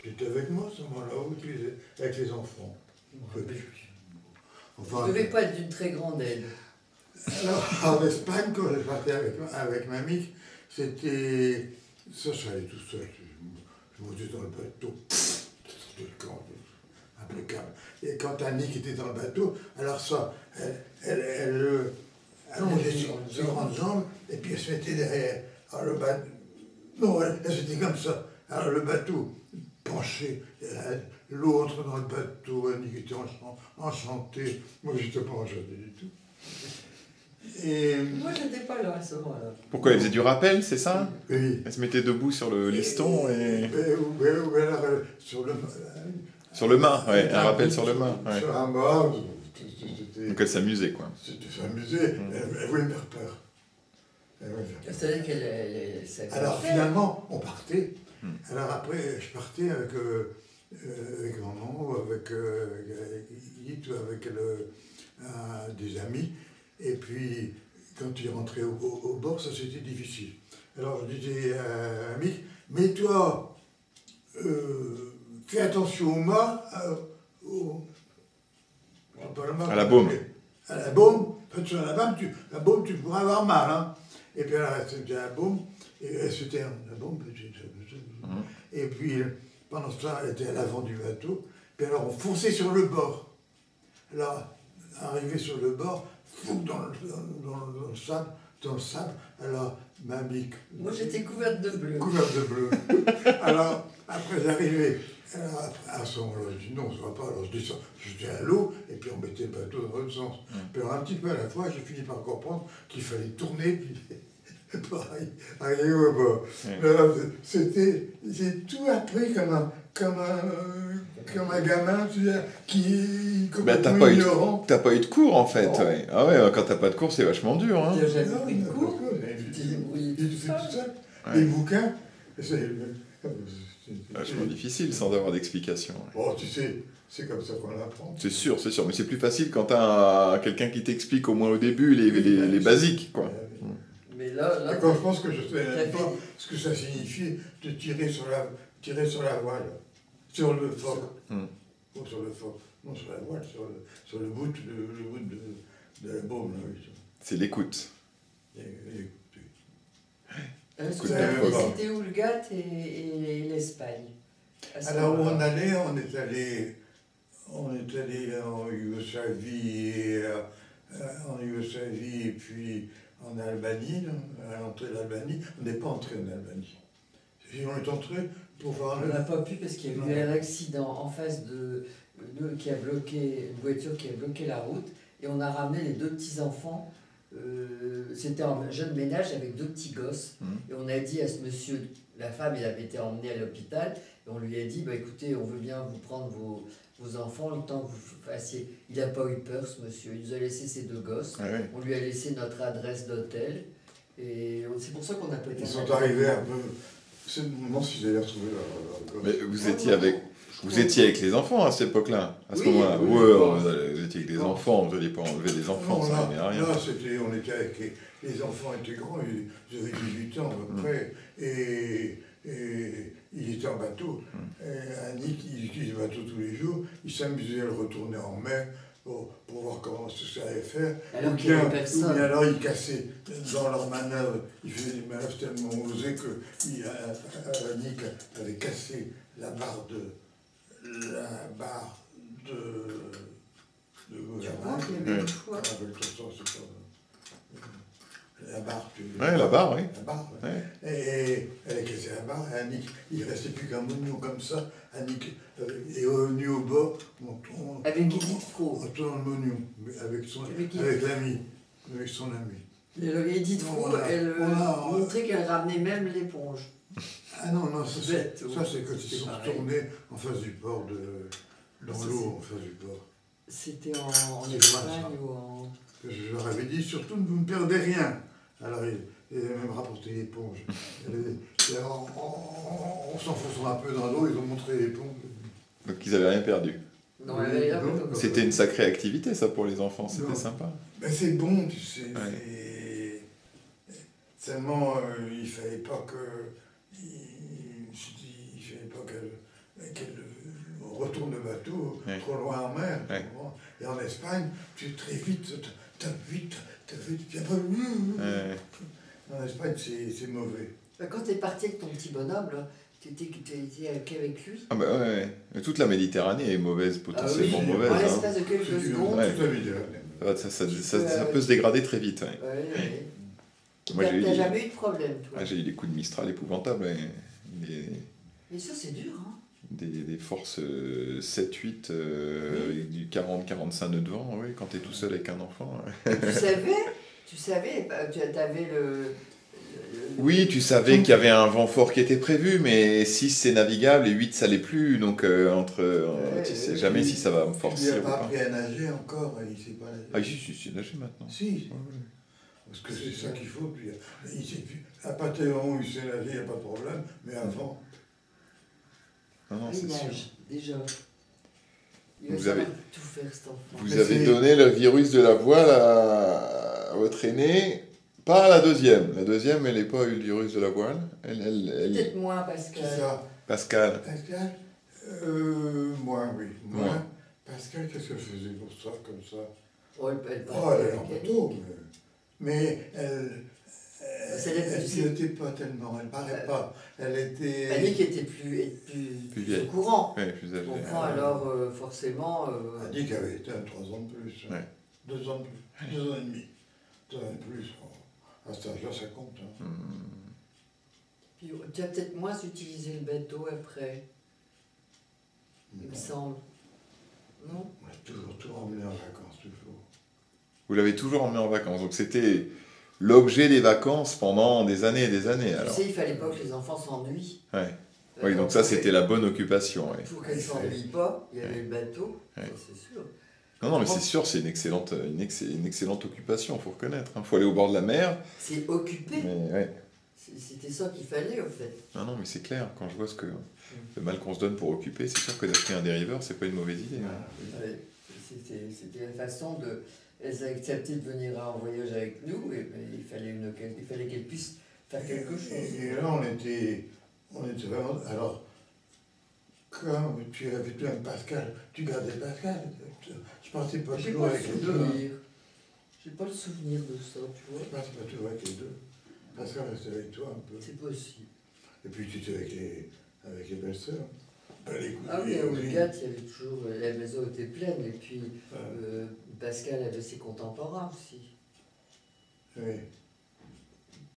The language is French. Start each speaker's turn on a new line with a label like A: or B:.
A: Tu étais avec moi à ce moment-là, avec les enfants.
B: Vous ne devez pas être d'une très grande aide.
A: Alors, en Espagne, quand je partais avec mamie, c'était... Ça, je allais tout seul. Je montais dans le bateau. C'était le camp, impeccable. Et quand Annick était dans le bateau, alors ça, elle allongeait ses grandes jambes, et puis elle se mettait derrière. Alors le bateau... Non, elle se mettait comme ça. Alors le bateau penché, l'eau entre dans le bateau, Annick était enchantée. Moi, je n'étais pas enchanté du tout. Et...
B: Moi, je n'étais pas là à ce moment-là.
C: Pourquoi elle faisait du rappel, c'est ça?
A: Oui.
C: Elle se mettait debout sur le liston et...
A: Oui, alors, sur le...
C: Sur le mât, ouais, un rappel sur le mât. Ouais.
A: Sur un mât, c'était...
C: Donc elle s'amusait, quoi.
A: C'était s'amuser, elle voulait me faire peur.
B: C'est-à-dire qu'elle savait
A: alors
B: faire.
A: finalement, on partait. Alors après, je partais avec maman, ou avec Edith, ou avec des amis. Et puis, quand il rentrait au bord, ça c'était difficile. Alors je disais à Mick, mais toi, fais attention au mât,
C: à la baume.
A: À la baume, sur la baume, tu pourras avoir mal. Hein. Et puis alors, elle se dit à la baume, et elle se tait, la baume, et puis pendant ce temps, elle était à l'avant du bateau, puis alors on fonçait sur le bord. Alors, arrivé sur le bord, fou dans le sable, alors mamie...
B: Moi, j'étais couverte de bleu.
A: Couverte de bleu. Alors, après, j'arrivais. Alors, à ce moment-là, je dis non, ça va pas. Alors, je descends, j'étais à l'eau, et puis on mettait le bateau dans l'autre sens. Puis alors, un petit peu à la fois, j'ai fini par comprendre qu'il fallait tourner, puis pareil, aller au bord. Mais alors, j'ai tout appris comme un gamin, tu sais, qui...
C: Bah, t'as pas eu de cours, en fait. Ouais. Ah ouais, quand t'as pas de cours, c'est vachement dur. Hein.
B: Tu n'as jamais pris de cours.
A: Il fait tout ça. Les bouquins, c'est
C: vachement difficile sans avoir d'explication. Ouais.
A: Bon, tu sais, c'est comme ça qu'on apprend.
C: C'est sûr, mais c'est plus facile quand t'as quelqu'un qui t'explique au moins au début les basiques, quoi.
B: Mais là
A: quand je pense que je ne savais pas ce que ça signifie de tirer sur la voile, sur le foc. Ou sur le foc. Non, sur la voile, sur le bout de la baume. Là, oui.
C: C'est l'écoute.
B: C'était où le Gat et l'Espagne?
A: Alors où on est allé en Yougoslavie, et puis en Albanie, à l'entrée de l'Albanie. On n'est pas entré en Albanie. Si on est entré pour voir...
B: On n'a pas pu parce qu'il y a eu un accident en face de nous qui a bloqué, une voiture qui a bloqué la route, et on a ramené les deux petits-enfants. C'était un jeune ménage avec deux petits gosses, et on a dit à ce monsieur, la femme, il avait été emmenée à l'hôpital, et on lui a dit, bah, écoutez, on veut bien vous prendre vos enfants le temps que vous fassiez. Il n'a pas eu peur, ce monsieur, il nous a laissé ses deux gosses, on lui a laissé notre adresse d'hôtel, et c'est pour ça qu'on a pas été...
A: Ils sont arrivés un peu... C'est le moment si j'allais retrouver leur...
C: Mais vous étiez avec les enfants à cette époque-là, à ce moment-là. Vous étiez avec des enfants, vous n'alliez pas enlever des enfants, ça n'avait rien.
A: Là, on était avec les enfants étaient grands, ils avaient 18 ans à peu près, et ils étaient en bateau. Annick, il utilisait le bateau tous les jours, il s'amusait à le retourner en mer pour voir comment ça allait faire.
B: Alors qu'il n'y avait personne.
A: Ou alors ils cassaient dans leur manœuvre, ils faisaient des manœuvres tellement osées que Annick avait cassé la barre de gouvernement. La barre,
C: la barre, oui.
A: La barre, ouais. Et elle a cassé la barre, et Annick, il ne restait plus qu'un oignon comme ça. Annick est revenu au bord.
B: Avec Edith Fro.
A: On tourne l'oignon, avec son ami.
B: Edith Fro, elle montrait qu'elle ramenait même l'éponge.
A: Ah non, ça c'est quand c'était retourné en face du port, dans l'eau en face du port.
B: C'était en Espagne ou en...
A: Je leur avais dit, surtout ne vous ne perdez rien. Alors ils avaient même rapporté l'éponge. En s'enfonçant un peu dans l'eau, ils ont montré l'éponge.
C: Donc ils n'avaient rien perdu.
B: Non,
C: c'était une sacrée activité ça pour les enfants, c'était sympa.
A: Ben, c'est bon, tu sais. Ouais. Seulement, il ne fallait pas que... qu'elle retourne le bateau
C: Ouais.
A: trop loin en mer.
C: Ouais.
A: Et en Espagne, tu es très vite, t'as vite, puis après, en Espagne, c'est mauvais.
B: Bah, quand tu es parti avec ton petit bonhomme, là, tu étais qu'avec lui.
C: Ah bah ouais. Mais toute la Méditerranée est mauvaise, potentiellement
B: Ah oui,
C: mauvaise.
B: en
C: Hein.
B: l'espace de quelques secondes.
C: Ouais.
A: Toute la Méditerranée.
C: Ça peut se dégrader très vite. Ouais.
B: Ouais.
C: Moi, j'ai eu,
B: T'as jamais eu de problème, toi.
C: j'ai eu des coups de Mistral épouvantables.
B: Mais ça, c'est dur, hein.
C: Des forces 7-8 avec du 40-45 nœuds de vent, oui, quand tu es tout seul avec un enfant.
B: Tu savais, tu avais
C: Oui, tu savais qu'il y avait un vent fort qui était prévu, mais 6 c'est navigable et 8 ça l'est plus, donc tu sais jamais si ça va me
A: Il
C: forcer
A: n'a
C: ou
A: pas
C: pas.
A: appris à nager encore, il ne sait pas nager.
C: Ah si, nager maintenant.
A: Si,
C: Ouais, ouais.
A: parce que c'est ça qu'il faut. Puis, il sait plus. À partir du moment où il sait nager, il n'y a pas de problème, mais avant.
C: Non, c'est sûr.
B: déjà. Il
C: Vous
B: va
C: avez-
B: savoir tout faire, cet enfant.
C: Vous
A: Mais
C: avez
A: c'est-
C: donné le virus de la voile à votre aîné, pas à la deuxième. La deuxième, elle n'a pas eu le virus de la voile.
B: Peut-être moins, parce que...
A: C'est ça.
C: Pascal.
A: Pascal Moi, oui. Moi.
C: Moi.
A: Pascal, qu'est-ce qu'elle faisait pour ça, comme ça
B: Oh, elle
A: Oh, elle est en bateau, mais elle.
B: C'est
A: Elle
B: la-
A: ne pilotait pas tellement, elle parlait pas. Elle était.
B: Annick était plus
C: Plus vieille.
B: au courant.
C: Ouais, plus âgé.
B: On comprend alors forcément...
A: Annick avait été à 3 ans de plus.
C: Ouais.
A: 2 ans de plus. 2 ans et demi. 2 ans de plus. À cet âge-là, ça compte. Hein.
B: Puis, tu as peut-être moins utilisé le bateau après, il me semble. Non?
A: On a toujours tout emmené en vacances, toujours.
C: Vous l'avez toujours emmené en vacances, donc c'était l'objet des vacances pendant des années et des années. Alors.
B: Tu sais, il fallait pas que les enfants s'ennuient.
C: Ouais. Oui, donc ça c'était la bonne occupation. Ouais.
B: Pour qu'elles ne s'ennuient pas, il y avait le bateau,
C: Ouais.
B: ça c'est sûr.
C: Non, mais c'est sûr, c'est une excellente occupation, il faut reconnaître. Il faut aller au bord de la mer.
B: C'est occupé.
C: Mais, ouais.
B: C'était ça qu'il fallait, au fait.
C: Non, mais c'est clair, quand je vois le mal qu'on se donne pour occuper, c'est sûr que d'acheter un dériveur, c'est pas une mauvaise idée. Hein.
B: Ouais, c'était la façon de... Elles ont accepté de venir en voyage avec nous, et ben, il fallait qu'elles puissent faire quelque chose.
A: Et là, on était vraiment. Alors, quand tu avais tout un Pascal, tu gardais Pascal. Je partais pas
B: J'ai
A: toujours
B: pas le
A: avec les deux. Hein.
B: souvenir. J'ai pas le souvenir de ça, tu
A: Je
B: vois.
A: partais pas toujours avec les deux. Pascal restait avec toi un peu.
B: C'est possible.
A: Et puis tu étais avec les belles-sœurs. Les
B: Ah oui, à
A: cousines.
B: Oulgat, il y avait toujours... La maison était pleine, et puis
A: Ouais.
B: Pascal avait ses contemporains aussi.
A: Oui.